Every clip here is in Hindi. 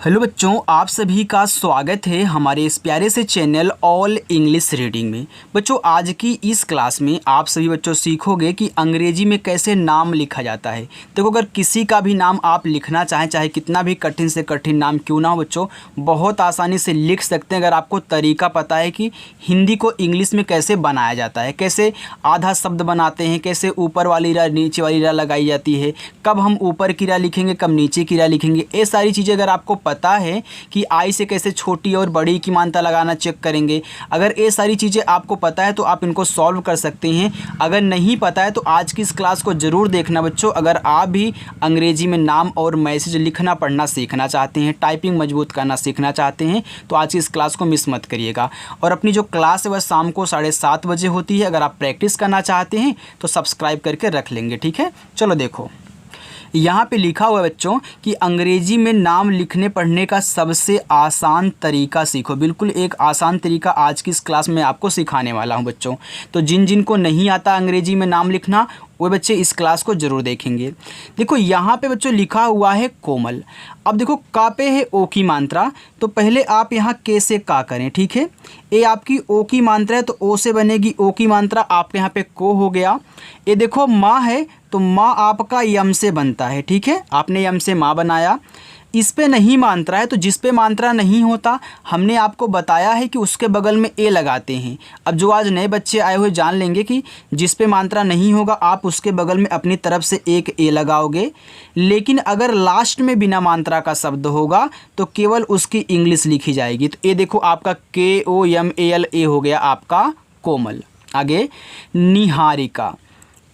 हेलो बच्चों, आप सभी का स्वागत है हमारे इस प्यारे से चैनल ऑल इंग्लिश रीडिंग में। बच्चों, आज की इस क्लास में आप सभी बच्चों सीखोगे कि अंग्रेजी में कैसे नाम लिखा जाता है। देखो, अगर किसी का भी नाम आप लिखना चाहें, चाहे कितना भी कठिन से कठिन नाम क्यों ना हो बच्चों, बहुत आसानी से लिख सकते हैं अगर आपको तरीका पता है कि हिंदी को इंग्लिश में कैसे बनाया जाता है, कैसे आधा शब्द बनाते हैं, कैसे ऊपर वाली रा नीचे वाली रा लगाई जाती है, कब हम ऊपर की रा लिखेंगे, कब नीचे की रा लिखेंगे। ये सारी चीज़ें अगर आपको पता है कि आई से कैसे छोटी और बड़ी की मात्रा लगाना चेक करेंगे, अगर ये सारी चीज़ें आपको पता है तो आप इनको सॉल्व कर सकते हैं। अगर नहीं पता है तो आज की इस क्लास को ज़रूर देखना बच्चों। अगर आप भी अंग्रेजी में नाम और मैसेज लिखना पढ़ना सीखना चाहते हैं, टाइपिंग मजबूत करना सीखना चाहते हैं, तो आज की इस क्लास को मिस मत करिएगा। और अपनी जो क्लास है वह शाम को 7:30 बजे होती है। अगर आप प्रैक्टिस करना चाहते हैं तो सब्सक्राइब करके रख लेंगे, ठीक है। चलो देखो, यहाँ पे लिखा हुआ है बच्चों कि अंग्रेजी में नाम लिखने पढ़ने का सबसे आसान तरीका सीखो। बिल्कुल एक आसान तरीका आज की इस क्लास में आपको सिखाने वाला हूँ बच्चों। तो जिन को नहीं आता अंग्रेजी में नाम लिखना, वो बच्चे इस क्लास को ज़रूर देखेंगे। देखो, यहाँ पे बच्चों लिखा हुआ है कोमल। अब देखो, का पे है ओ की मात्रा, तो पहले आप यहाँ के से का करें, ठीक है। ये आपकी ओ की मात्रा है तो ओ से बनेगी ओ की मात्रा, आपके यहाँ पे को हो गया। ये देखो माँ है तो माँ आपका यम से बनता है, ठीक है। आपने यम से माँ बनाया। इस पे नहीं मात्रा है तो जिस पे मात्रा नहीं होता हमने आपको बताया है कि उसके बगल में ए लगाते हैं। अब जो आज नए बच्चे आए हुए जान लेंगे कि जिस पे मात्रा नहीं होगा आप उसके बगल में अपनी तरफ से एक ए लगाओगे, लेकिन अगर लास्ट में बिना मात्रा का शब्द होगा तो केवल उसकी इंग्लिश लिखी जाएगी। तो ये देखो, आपका KOMAL हो गया आपका कोमल। आगे निहारिका,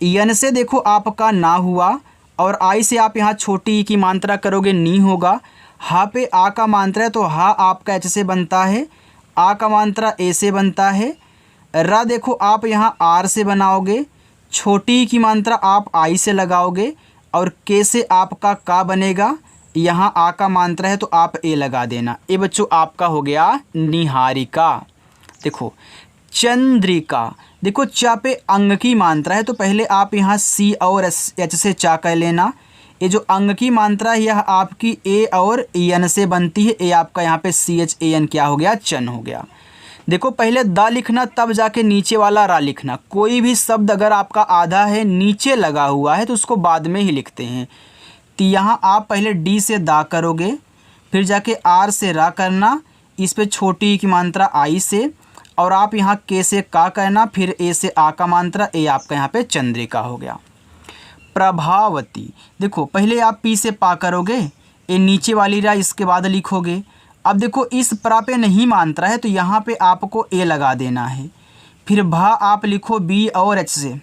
यन से देखो आपका ना हुआ और आई से आप यहाँ छोटी ई की मात्रा करोगे, नी होगा। हा पे आ का मात्रा है तो हा आपका एच से बनता है, आ का मात्रा ए से बनता है। रा देखो आप यहाँ आर से बनाओगे, छोटी ई की मात्रा आप आई से लगाओगे और के से आपका का बनेगा। यहाँ आ का मात्रा है तो आप ए लगा देना। ये बच्चों आपका हो गया निहारिका। देखो चंद्रिका, देखो चा पे अंग की मात्रा है तो पहले आप यहाँ सी और एच से चा कर लेना। ये जो अंग की मात्रा है यह आपकी ए और एन से बनती है। ए आपका यहाँ पे CHAN क्या हो गया, चन हो गया। देखो, पहले दा लिखना तब जाके नीचे वाला रा लिखना। कोई भी शब्द अगर आपका आधा है नीचे लगा हुआ है तो उसको बाद में ही लिखते हैं। तो यहाँ आप पहले डी से दा करोगे, फिर जाके आर से रा करना, इस पे छोटी की मात्रा आई से, और आप यहाँ के से का करना, फिर ए से आ का मात्रा, ए आपका यहाँ पे चंद्रिका हो गया। प्रभावती, देखो पहले आप पी से पा करोगे, ए नीचे वाली रा इसके बाद लिखोगे। अब देखो इस प्रा पे नहीं मात्रा है तो यहाँ पे आपको ए लगा देना है। फिर भा आप लिखो बी और एच से,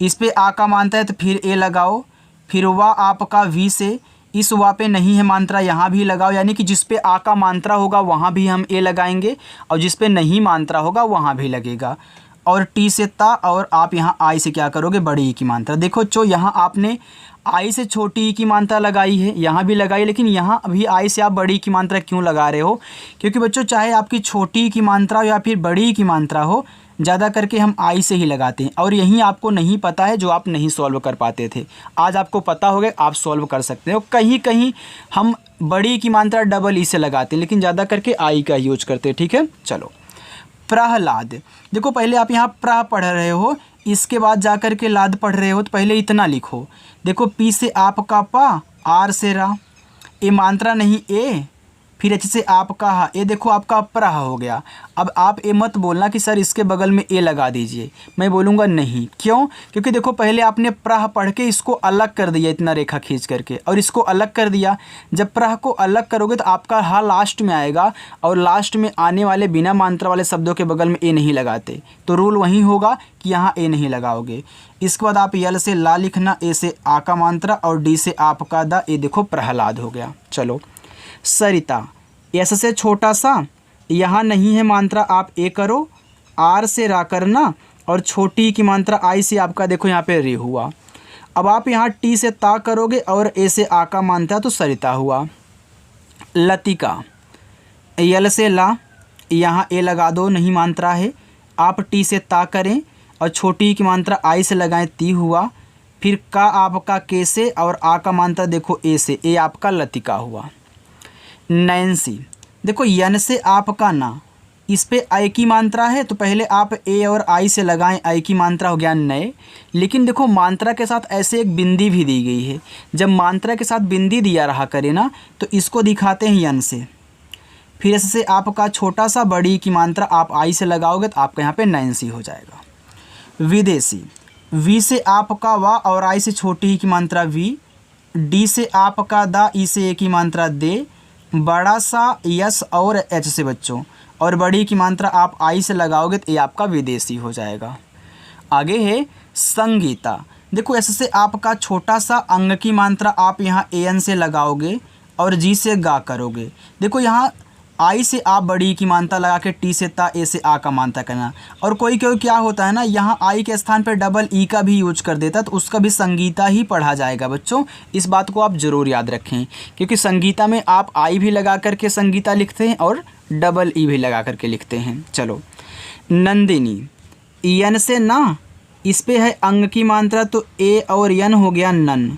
इस पे आ का मात्रा है तो फिर ए लगाओ। फिर वा आपका वी से, इस वा पे नहीं है मात्रा यहाँ भी लगाओ, यानी कि जिस पे आ का मात्रा होगा वहाँ भी हम ए लगाएंगे और जिस पे नहीं मात्रा होगा वहाँ भी लगेगा। और टी से ता, और आप यहाँ आई से क्या करोगे, बड़ी ई की मात्रा। देखो जो यहाँ आपने आई से छोटी ई की मात्रा लगाई है, यहाँ भी लगाई, लेकिन यहाँ अभी आई से आप बड़ी की मात्रा क्यों लगा रहे हो, क्योंकि बच्चों चाहे आपकी छोटी की मात्रा हो या फिर बड़ी की मात्रा हो, ज़्यादा करके हम आई से ही लगाते हैं। और यही आपको नहीं पता है जो आप नहीं सॉल्व कर पाते थे, आज आपको पता हो गया, आप सॉल्व कर सकते हो। कहीं कहीं हम बड़ी की मात्रा डबल ई से लगाते हैं, लेकिन ज़्यादा करके आई का यूज करते हैं, ठीक है। चलो प्रहलाद, देखो पहले आप यहाँ प्रा पढ़ रहे हो, इसके बाद जा कर के लाद पढ़ रहे हो, तो पहले इतना लिखो। देखो पी से आपका पा, आर से रा, ए मात्रा नहीं ए, फिर एच से आपका हा, ये देखो आपका प्रह हो गया। अब आप ये मत बोलना कि सर इसके बगल में ए लगा दीजिए, मैं बोलूँगा नहीं। क्यों? क्योंकि देखो पहले आपने प्रह पढ़ के इसको अलग कर दिया, इतना रेखा खींच करके, और इसको अलग कर दिया। जब प्रह को अलग करोगे तो आपका हा लास्ट में आएगा, और लास्ट में आने वाले बिना मात्रा वाले शब्दों के बगल में ए नहीं लगाते। तो रूल वही होगा कि यहाँ ए नहीं लगाओगे। इसके बाद आप यल से ला लिखना, ए से आ का मात्रा और डी से आपका दा, ये देखो प्रहलाद हो गया। चलो सरिता, एस से छोटा सा, यहाँ नहीं है मात्रा आप ए करो, आर से रा करना, और छोटी की मात्रा आई से आपका देखो यहाँ पे रे हुआ। अब आप यहाँ टी से ता करोगे और ए से आ का मात्रा तो सरिता हुआ। लतिका, यल से ला, यहाँ ए लगा दो, नहीं मात्रा है, आप टी से ता करें और छोटी की मात्रा आई से लगाएं, ती हुआ। फिर का आपका के से और आ का मात्रा देखो ए से, ए आपका लतिका हुआ। नैन्सी। देखो यन से आपका ना, इस पे आई की मात्रा है तो पहले आप ए और आई से लगाएं, आई की मात्रा हो गया नए। लेकिन देखो मात्रा के साथ ऐसे एक बिंदी भी दी गई है, जब मात्रा के साथ बिंदी दिया रहा करे ना तो इसको दिखाते हैं यन से। फिर इससे आपका छोटा सा बड़ी की मात्रा आप आई से लगाओगे तो आपका यहाँ पे नैन्सी हो जाएगा। विदेशी, वी से आपका वा और आई से छोटी ही की मात्रा वी। डी से आपका दा, ई से ए की मात्रा दे। बड़ा सा यस और एच से बच्चों, और बड़ी की मात्रा आप आई से लगाओगे तो ये आपका विदेशी हो जाएगा। आगे है संगीता। देखो ऐसे से आपका छोटा सा अंग की मात्रा आप यहाँ ए एन से लगाओगे और जी से गा करोगे। देखो यहाँ आई से आप बड़ी की मात्रा लगा के टी से ता, ए से आ का मात्रा करना। और कोई क्या होता है ना, यहाँ आई के स्थान पे डबल ई का भी यूज कर देता, तो उसका भी संगीता ही पढ़ा जाएगा बच्चों। इस बात को आप ज़रूर याद रखें, क्योंकि संगीता में आप आई भी लगा करके संगीता लिखते हैं और डबल ई भी लगा करके लिखते हैं। चलो नंदिनी, यन से ना, इस पे है अंग की मात्रा तो ए और यन हो गया नन।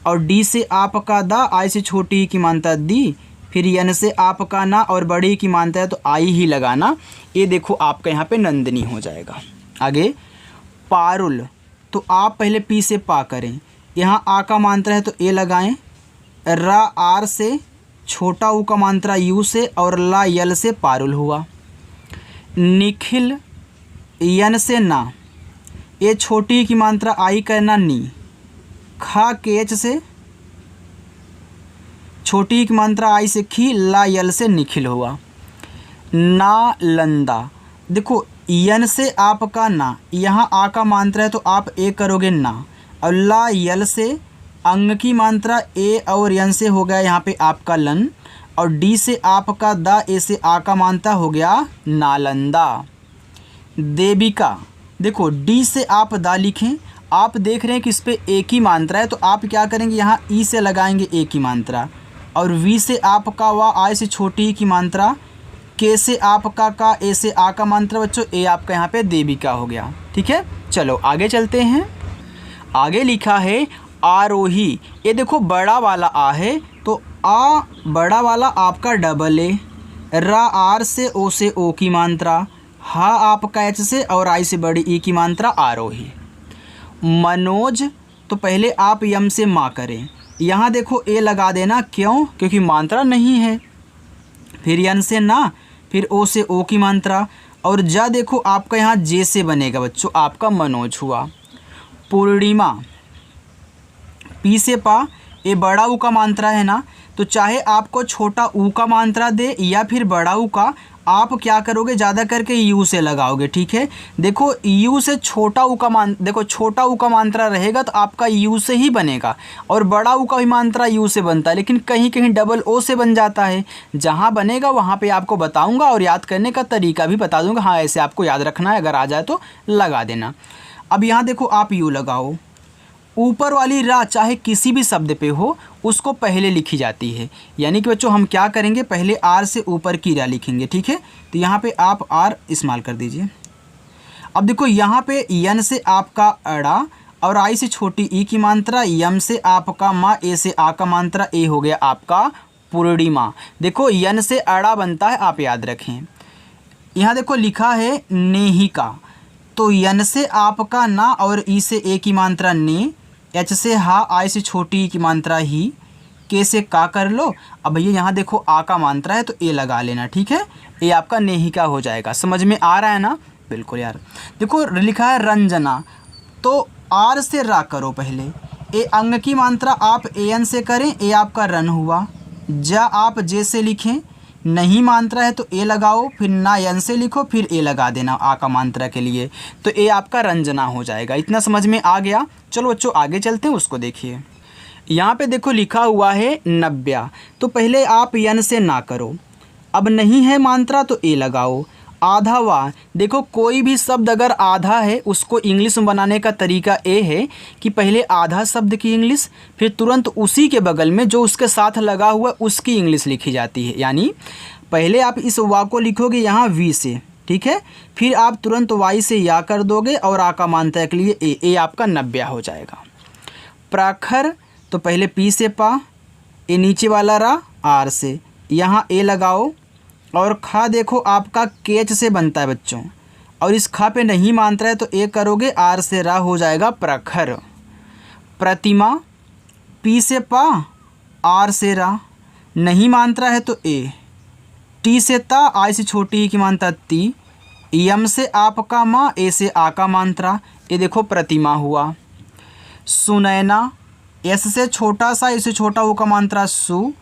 और डी से आपका दा, आई से छोटी की मात्रा दी। फिर यन से आपका ना और बड़ी की मात्रा है तो आई ही लगाना। ये देखो आपका यहाँ पे नंदिनी हो जाएगा। आगे पारुल, तो आप पहले पी से पा करें, यहाँ आ का मात्रा है तो ए लगाएं। रा आर से, छोटा ऊ का मात्रा यू से, और ला यल से पारुल हुआ। निखिल, यन से ना, ये छोटी की मात्रा आई करना नी। खा के एच से, छोटी की मात्रा आई से खी, ला यल से निखिल हुआ। नालंदा, देखो यन से आपका ना, यहाँ आ का मात्रा है तो आप ए करोगे ना, और ला यल से अंग की मात्रा ए और यन से हो गया यहाँ पे आपका लन। और डी से आपका दा, ए से आ का मात्रा हो गया नालंदा। देविका, देखो डी से आप दा लिखें, आप देख रहे हैं कि इस पर ए की मात्रा है तो आप क्या करेंगे, यहाँ ई से लगाएंगे ए की मात्रा। और वी से आपका वा, आई से छोटी की मात्रा, के से आपका का, ए से आ का मात्रा बच्चों, ए आपका यहाँ पे देविका हो गया। ठीक है, चलो आगे चलते हैं। आगे लिखा है आरोही। ये देखो बड़ा वाला आ है तो आ बड़ा वाला आपका डबल ए। रा आर से ओ की मात्रा, हा आपका एच से, और आई से बड़ी ई की मात्रा आरोही। मनोज, तो पहले आप यम से माँ करें, यहाँ देखो ए लगा देना, क्यों, क्योंकि मात्रा नहीं है। फिर यन से ना, फिर ओ से ओ की मात्रा, और जा देखो आपका यहाँ जे से बनेगा बच्चों, आपका मनोज हुआ। पूर्णिमा, पी से पा, ये बड़ा ऊ का मात्रा है ना, तो चाहे आपको छोटा ऊ का मात्रा दे या फिर बड़ा ऊ का, आप क्या करोगे, ज़्यादा करके यू से लगाओगे। ठीक है, देखो यू से छोटा ऊ का देखो छोटा ऊ का मात्रा रहेगा तो आपका यू से ही बनेगा, और बड़ा ऊ का भी मात्रा यू से बनता है, लेकिन कहीं कहीं डबल ओ से बन जाता है। जहाँ बनेगा वहाँ पे आपको बताऊँगा और याद करने का तरीका भी बता दूँगा। हाँ, ऐसे आपको याद रखना है, अगर आ जाए तो लगा देना। अब यहाँ देखो आप यू लगाओ, ऊपर वाली रा चाहे किसी भी शब्द पे हो उसको पहले लिखी जाती है, यानी कि बच्चों हम क्या करेंगे, पहले आर से ऊपर की रा लिखेंगे। ठीक है, तो यहाँ पे आप आर इस्तेमाल कर दीजिए। अब देखो यहाँ पे यन से आपका अड़ा, और आई से छोटी ई की मात्रा, यम से आपका माँ, ए से आ का मात्रा, ए हो गया आपका पूर्णिमा। देखो यन से अड़ा बनता है, आप याद रखें। यहाँ देखो लिखा है नेहिका, तो यन से आपका ना और ई से ए की मात्रा ने, एच से हा, आई से छोटी की मात्रा ही, के से का कर लो। अब भैया यहाँ देखो आ का मात्रा है तो ए लगा लेना। ठीक है, ये आपका नेहिका हो जाएगा। समझ में आ रहा है ना? बिल्कुल यार। देखो लिखा है रंजना, तो आर से रा करो पहले, ए अंग की मात्रा आप ए एन से करें, ए आपका रन हुआ। जा आप जे से लिखें, नहीं मात्रा है तो ए लगाओ, फिर ना यन से लिखो, फिर ए लगा देना आ का मात्रा के लिए, तो ए आपका रंजना हो जाएगा। इतना समझ में आ गया? चलो बच्चों आगे चलते हैं, उसको देखिए। यहाँ पे देखो लिखा हुआ है नब्या, तो पहले आप यन से ना करो, अब नहीं है मात्रा तो ए लगाओ। आधा वा, देखो कोई भी शब्द अगर आधा है उसको इंग्लिश में बनाने का तरीका ये है कि पहले आधा शब्द की इंग्लिश, फिर तुरंत उसी के बगल में जो उसके साथ लगा हुआ उसकी इंग्लिश लिखी जाती है। यानी पहले आप इस वा को लिखोगे यहाँ वी से, ठीक है, फिर आप तुरंत वाई से या कर दोगे और आ का मात्रा के लिए ए आपका नब्या हो जाएगा। प्रखर, तो पहले पी से पा, ए नीचे वाला रा आर से, यहाँ ए लगाओ, और खा देखो आपका केच से बनता है बच्चों, और इस खा पे नहीं मात्रा है तो ए करोगे, आर से रा हो जाएगा प्रखर। प्रतिमा, पी से पा, आर से रा, नहीं मात्रा है तो ए, टी से ता, आई से छोटी ई की मात्रा ती, यम से आपका माँ, ए से आ का मात्रा, ये देखो प्रतिमा हुआ। सुनैना, एस से छोटा सा, ए से छोटा ओ का मात्रा सु,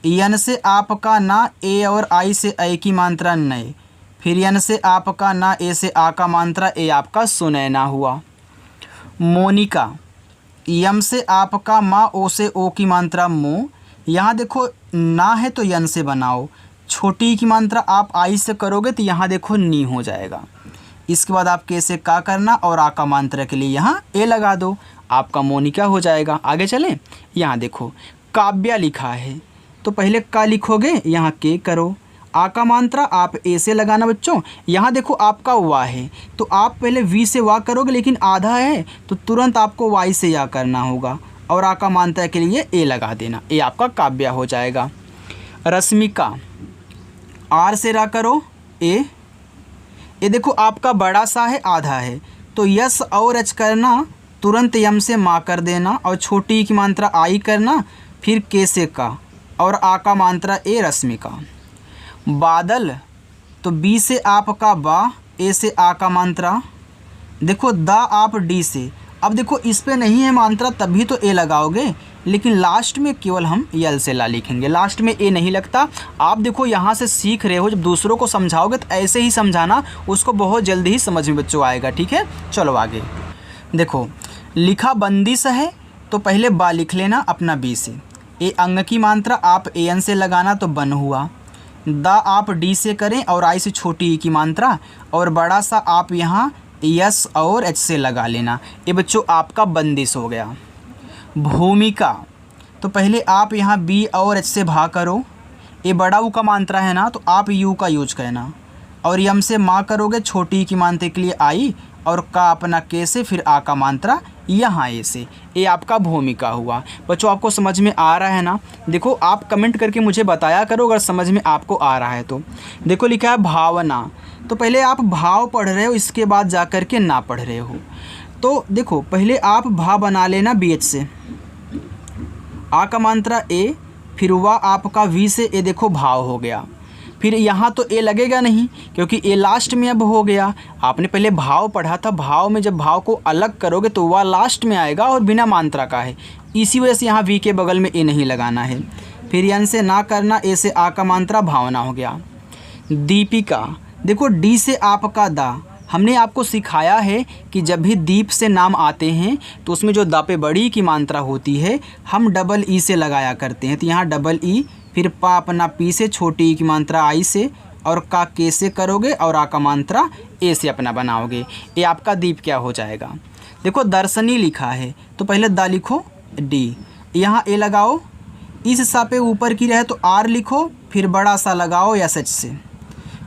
यन से आपका ना, ए और आई से ऐ की मात्रा नए, फिर यन से आपका ना, ए से आ का मात्रा, ए आपका सुनैना हुआ। मोनिका, यम से आपका माँ, ओ से ओ की मात्रा मो, यहाँ देखो ना है तो यन से बनाओ, छोटी की मात्रा आप आई से करोगे तो यहाँ देखो नी हो जाएगा। इसके बाद आप कैसे का करना, और आ का मात्रा के लिए यहाँ ए लगा दो, आपका मोनिका हो जाएगा। आगे चलें, यहाँ देखो काव्या लिखा है तो पहले का लिखोगे, यहाँ के करो, आ का मात्रा आप ए से लगाना बच्चों। यहाँ देखो आपका वा है तो आप पहले वी से वा करोगे, लेकिन आधा है तो तुरंत आपको वाई से या करना होगा, और आ का मात्रा के लिए ए लगा देना, ए आपका काव्या हो जाएगा। रश्मिका, आर से रा करो, ए, ये देखो आपका बड़ा सा है, आधा है तो यस और एच करना, तुरंत यम से माँ कर देना, और छोटी की मात्रा आई करना, फिर के से का, और आ का मात्रा ए, रश्मिका। बादल, तो बी से आपका बा, ए से आ का मात्रा, देखो दा आप डी से, अब देखो इस पे नहीं है मात्रा तभी तो ए लगाओगे, लेकिन लास्ट में केवल हम यल से ला लिखेंगे, लास्ट में ए नहीं लगता। आप देखो यहाँ से सीख रहे हो, जब दूसरों को समझाओगे तो ऐसे ही समझाना, उसको बहुत जल्दी ही समझ में बच्चों आएगा। ठीक है, चलो आगे देखो। लिखा बंदिश है तो पहले बा लिख लेना अपना बी से, ए अंग की मात्रा आप ए एन से लगाना तो बन हुआ, दा आप डी से करें और आई से छोटी ई की मात्रा, और बड़ा सा आप यहाँ यस और एच से लगा लेना, ये बच्चों आपका बंदिश हो गया। भूमिका, तो पहले आप यहाँ बी और एच से भा करो, ये बड़ा ऊ का मात्रा है ना तो आप यू का यूज करना, और यम से माँ करोगे, छोटी की मात्रा के लिए आई, और का अपना के से, फिर आ का मात्रा यहाँ ए से, ये आपका भूमिका हुआ। बच्चों आपको समझ में आ रहा है ना? देखो आप कमेंट करके मुझे बताया करो अगर समझ में आपको आ रहा है तो। देखो लिखा है भावना, तो पहले आप भाव पढ़ रहे हो, इसके बाद जा कर के ना पढ़ रहे हो। तो देखो पहले आप भा बना लेना बी एच से, आ का मात्रा ए, फिर वा आपका वी से, ए देखो भाव हो गया। फिर यहाँ तो ए लगेगा नहीं क्योंकि ए लास्ट में अब हो गया। आपने पहले भाव पढ़ा था, भाव में जब भाव को अलग करोगे तो वह लास्ट में आएगा और बिना मात्रा का है, इसी वजह से यहाँ वी के बगल में ए नहीं लगाना है। फिर यन से ना करना, ए से आ का मात्रा भावना हो गया। दीपिका, देखो डी से आपका दा, हमने आपको सिखाया है कि जब भी दीप से नाम आते हैं तो उसमें जो दा पे बड़ी की मात्रा होती है हम डबल ई से लगाया करते हैं। तो यहाँ डबल ई, फिर पा अपना पी से, छोटी ई की मात्रा आई से, और का के से करोगे, और आ का मात्रा ए से अपना बनाओगे। ये आपका दीप क्या हो जाएगा। देखो दर्शनी लिखा है तो पहले दा लिखो डी, यहाँ ए लगाओ, इस सा पे ऊपर की रहे तो आर लिखो, फिर बड़ा सा लगाओ या सच से,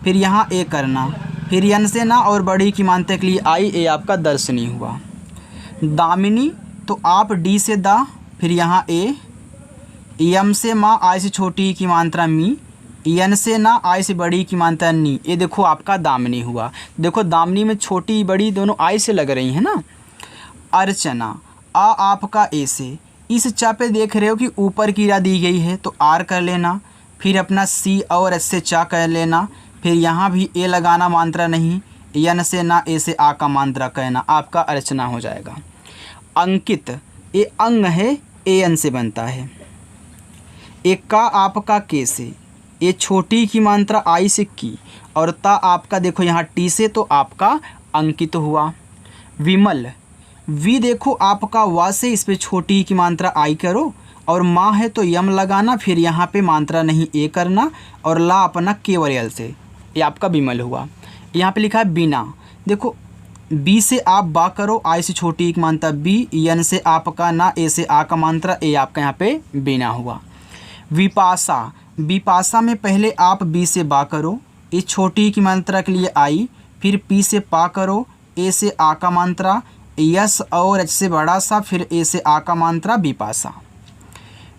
फिर यहाँ ए करना, फिर यन से ना और बड़ी की मात्रा के लिए आई, ए आपका दर्शनी हुआ। दामिनी, तो आप डी से दा, फिर यहाँ ए, यम से माँ, आई से छोटी की मात्रा मी, यन से ना, आई से बड़ी की मात्रा नी, ये देखो आपका दामिनी हुआ। देखो दामिनी में छोटी बड़ी दोनों आई से लग रही है ना। अर्चना, आ आपका ए से, इस चा पे देख रहे हो कि ऊपर की रा दी गई है तो आर कर लेना, फिर अपना सी और एस से चा कर लेना, फिर यहाँ भी ए लगाना, मात्रा नहीं, यन से ना, ए से आ का मात्रा कहना, आपका अर्चना हो जाएगा। अंकित, ये अंग है, ए एन से बनता है। एक का आपका के से, ये छोटी की मात्रा आई से की, और ता आपका देखो यहाँ टी से, तो आपका अंकित हुआ। विमल, वी देखो आपका वा से, इस पे छोटी की मात्रा आई करो, और माँ है तो यम लगाना, फिर यहाँ पे मात्रा नहीं ए करना, और ला अपना केवल यल से, ये आपका विमल हुआ। यहाँ पे लिखा है बीना, देखो बी से आप बा करो, आई से छोटी की मात्रा बी, यन से आपका ना, ए से आ का मात्रा, ए आपका यहाँ पे बीना हुआ। विपाशा, विपाशा में पहले आप बी से बा करो, ए छोटी की मात्रा के लिए आई, फिर पी से पा करो, ए से आ का मात्रा, यस और एच से बड़ा सा, फिर ए से आ का मात्रा विपाशा।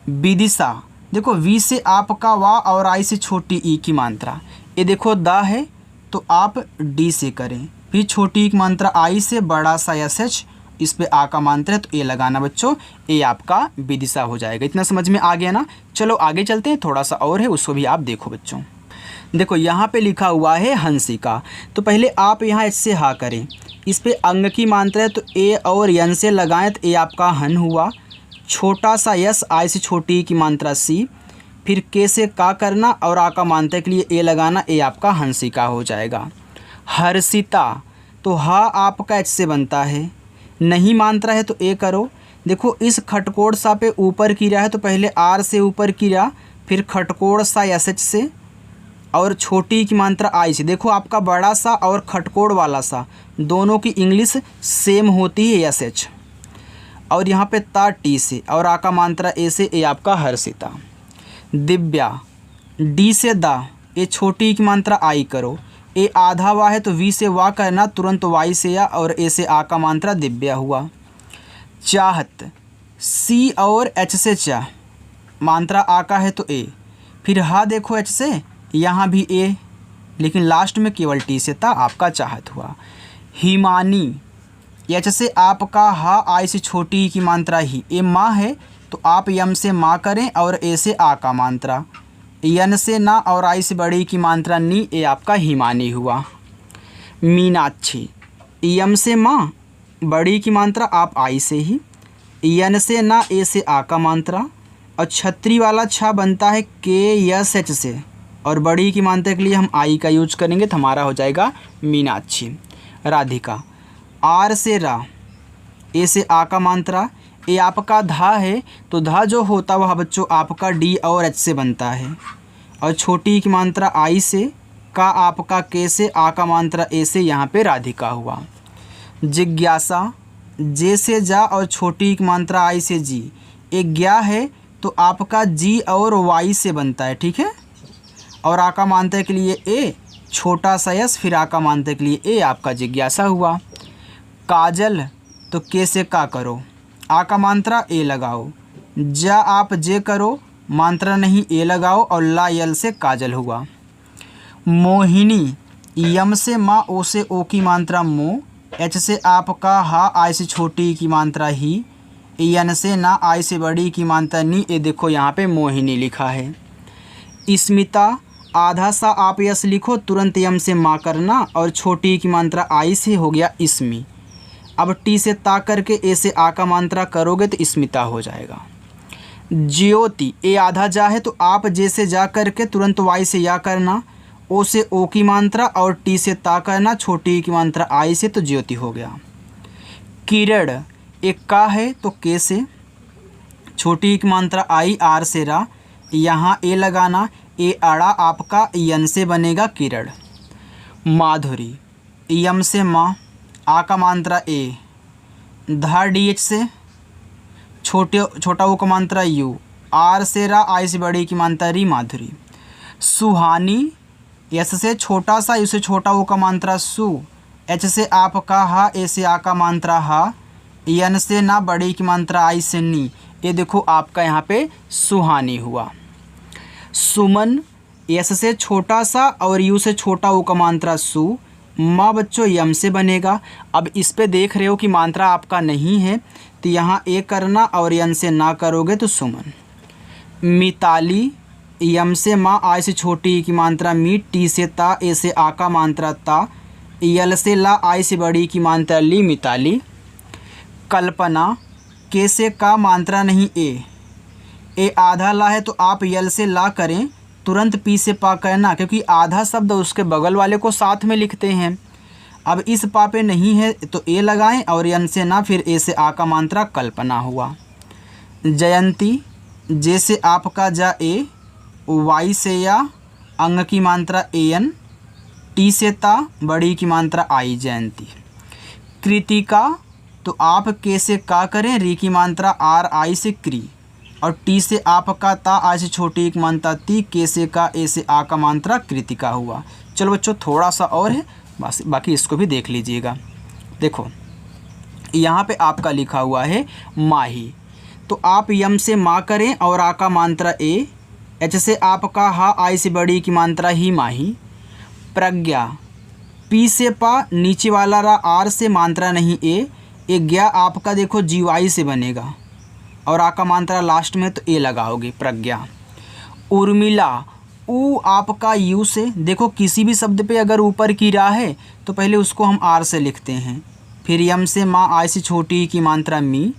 विदिशा, देखो वी से आपका वा और आई से छोटी ई की मात्रा, ये देखो द है तो आप डी से करें, फिर छोटी ई की मात्रा आई से बड़ा सा एस एच, इस पे आ का मात्रा है तो ए लगाना बच्चों, ए आपका विदिशा हो जाएगा। इतना समझ में आ गया ना। चलो आगे चलते हैं, थोड़ा सा और है उसको भी आप देखो बच्चों। देखो यहाँ पे लिखा हुआ है हंसिका, तो पहले आप यहाँ एच से हा करें, इस पे अंग की मात्रा है तो ए और यन से लगाएं तो ए आपका हन हुआ, छोटा सा यस आई से छोटी की मात्रा सी, फिर के से का करना और आ का मात्रा के लिए ए लगाना, ए आपका हंसिका हो जाएगा। हर्षिता, तो हा आपका एच से बनता है, नहीं मात्रा है तो ए करो। देखो इस खटकोड़ सा पे ऊपर किया है तो पहले आर से ऊपर किया, फिर खटकोड़ सा एस एच से और छोटी की मात्रा आई से। देखो आपका बड़ा सा और खटकोड़ वाला सा दोनों की इंग्लिश सेम होती है एस एच, और यहाँ पे ता टी से और आ का मात्रा ए से, ए आपका हर्षिता। दिव्या, डी से दा, ए छोटी की मात्रा आई करो, ए आधा वा है तो वी से वा करना, तुरंत वाई से या और ए से आ का मात्रा दिव्या हुआ। चाहत, सी और एच से चा, मात्रा आ का है तो ए, फिर हा देखो एच से, यहाँ भी ए, लेकिन लास्ट में केवल टी से था, आपका चाहत हुआ। हिमानी, एच से आपका हा आई से छोटी की मात्रा ही, ए माँ है तो आप यम से माँ करें और ए से आ का मात्रा, यन से ना और आई से बड़ी की मात्रा नी, ए आपका हिमानी हुआ। मीनाक्षी, यम से माँ, बड़ी की मात्रा आप आई से ही, यन से ना ए से आ का मात्रा, और छत्री वाला छा बनता है के यस एच से और बड़ी की मात्रा के लिए हम आई का यूज करेंगे तो हमारा हो जाएगा मीनाक्षी। राधिका, आर से रा, ए से आ का मात्रा, ए आपका धा है तो धा जो होता वह बच्चों आपका डी और एच से बनता है, और छोटी की मात्रा आई से, का आपका के से, आ का मात्रा ए से, यहाँ पे राधिका हुआ। जिज्ञासा, जे से जा और छोटी की मात्रा आई से जी, एक ज्ञा है तो आपका जी और वाई से बनता है, ठीक है, और आ का मात्रा के लिए ए, छोटा सा यस, फिर आ का मात्रा के लिए ए, आपका जिज्ञासा हुआ। काजल, तो के से का करो, आ का मात्रा ए लगाओ, जा आप जे करो, मात्रा नहीं ए लगाओ, और ला यल से काजल हुआ। मोहिनी, यम से माँ, ओ से ओ की मात्रा मो, एच से आपका हा आई से छोटी की मात्रा ही, यन से ना आई से बड़ी की मात्रा नी, ए देखो यहाँ पे मोहिनी लिखा है। स्मिता, आधा सा आप यस लिखो, तुरंत यम से माँ करना और छोटी की मात्रा आई से हो गया इसमी। अब टी से ता करके ए से आ का मात्रा करोगे तो स्मिता हो जाएगा। ज्योति, ए आधा जा है तो आप जे से जा करके तुरंत वाई से या करना, ओ से ओ की मात्रा और टी से ता करना, छोटी की मात्रा आई से, तो ज्योति हो गया। किरण, एक का है तो के से, छोटी की मात्रा आई आर से रा, यहाँ ए लगाना, ए अड़ा आपका यन से बनेगा किरण। माधुरी, यम से माँ, आ का मात्रा ए, धा डी एच से, छोटा ओ का मात्रा यू, आर से रा आई से बड़ी की मात्रा री, माधुरी। सुहानी, यस से छोटा सा यू से छोटा ओ का मात्रा सु, एच से आपका हा, ए से आ का मात्रा हा, यन से ना बड़ी की मात्रा आई से नी, ये देखो आपका यहाँ पे सुहानी हुआ। सुमन, यस से छोटा सा और यू से छोटा ओ का मात्रा सु, माँ बच्चों यम से बनेगा। अब इस पे देख रहे हो कि मात्रा आपका नहीं है तो यहाँ ए करना और यन से ना करोगे तो सुमन। मिताली, यम से माँ आई से छोटी की मात्रा मी, टी से ता, ए से आ का मात्रा ता, यल से ला आई से बड़ी की मात्रा ली, मिताली। कल्पना, के से का मात्रा नहीं ए आधा ला है तो आप यल से ला करें, तुरंत पी से पा करना, क्योंकि आधा शब्द उसके बगल वाले को साथ में लिखते हैं। अब इस पा पे नहीं है तो ए लगाएं और यन से ना, फिर ए से आ का मात्रा कल्पना हुआ। जयंती, जे से आपका जा ए, वाई से या, अंग की मात्रा ए एन, टी से ता, बड़ी की मात्रा आई, जयंती। कृतिका, तो आप के से का करें, री की मात्रा आर आई से क्री, और टी से आपका ता आई से छोटी एक मात्रा ती, के से का, ए से आ का मात्रा कृतिका हुआ। चलो बच्चों थोड़ा सा और है, बस बाकी इसको भी देख लीजिएगा। देखो यहाँ पे आपका लिखा हुआ है माही, तो आप यम से माँ करें और आ का मात्रा ए, एच से आपका हा, आई से बड़ी की मात्रा ही माही। प्रज्ञा, पी से पा, नीचे वाला रा, आर से मात्रा नहीं ए गया आपका देखो जीवाई से बनेगा और आ का मात्रा लास्ट में तो ए लगाओगे प्रज्ञा। उर्मिला, ऊ आपका यू से, देखो किसी भी शब्द पे अगर ऊपर की रा है तो पहले उसको हम आर से लिखते हैं। फिर यम से माँ, आई से छोटी की मात्रा मी।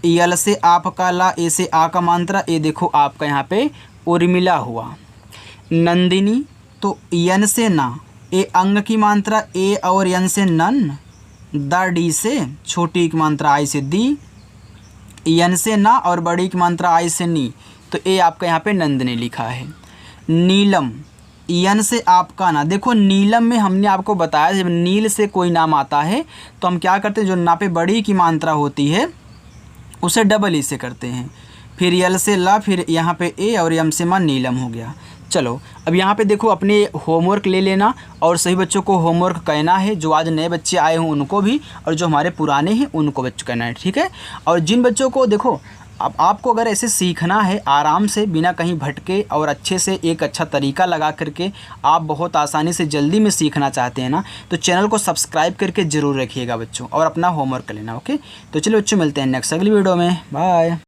यल से आपका ला, ए से आ का मात्रा ए, देखो आपका यहाँ पे उर्मिला हुआ। नंदिनी, तो यन से ना, ए अंग की मात्रा ए और यन से नन। द, डी से छोटी की मात्रा आई से दी। यन से ना और बड़ी की मात्रा आई से नी, तो ए आपका यहाँ पे नंदनी लिखा है। नीलम, यन से आपका ना, देखो नीलम में हमने आपको बताया जब नील से कोई नाम आता है तो हम क्या करते हैं, जो ना पे बड़ी की मात्रा होती है उसे डबल ई से करते हैं। फिर यल से ला, फिर यहाँ पे ए और यम से माँ, नीलम हो गया। चलो अब यहाँ पे देखो अपने होमवर्क ले लेना और सभी बच्चों को होमवर्क कहना है, जो आज नए बच्चे आए हों उनको भी और जो हमारे पुराने हैं उनको बच्चों कहना है, ठीक है। और जिन बच्चों को देखो अब आपको अगर ऐसे सीखना है आराम से बिना कहीं भटके और अच्छे से एक अच्छा तरीका लगा करके आप बहुत आसानी से जल्दी में सीखना चाहते हैं ना, तो चैनल को सब्सक्राइब करके ज़रूर रखिएगा बच्चों और अपना होमवर्क कर लेना, ओके। तो चलो बच्चों मिलते हैं नेक्स्ट अगली वीडियो में, बाय।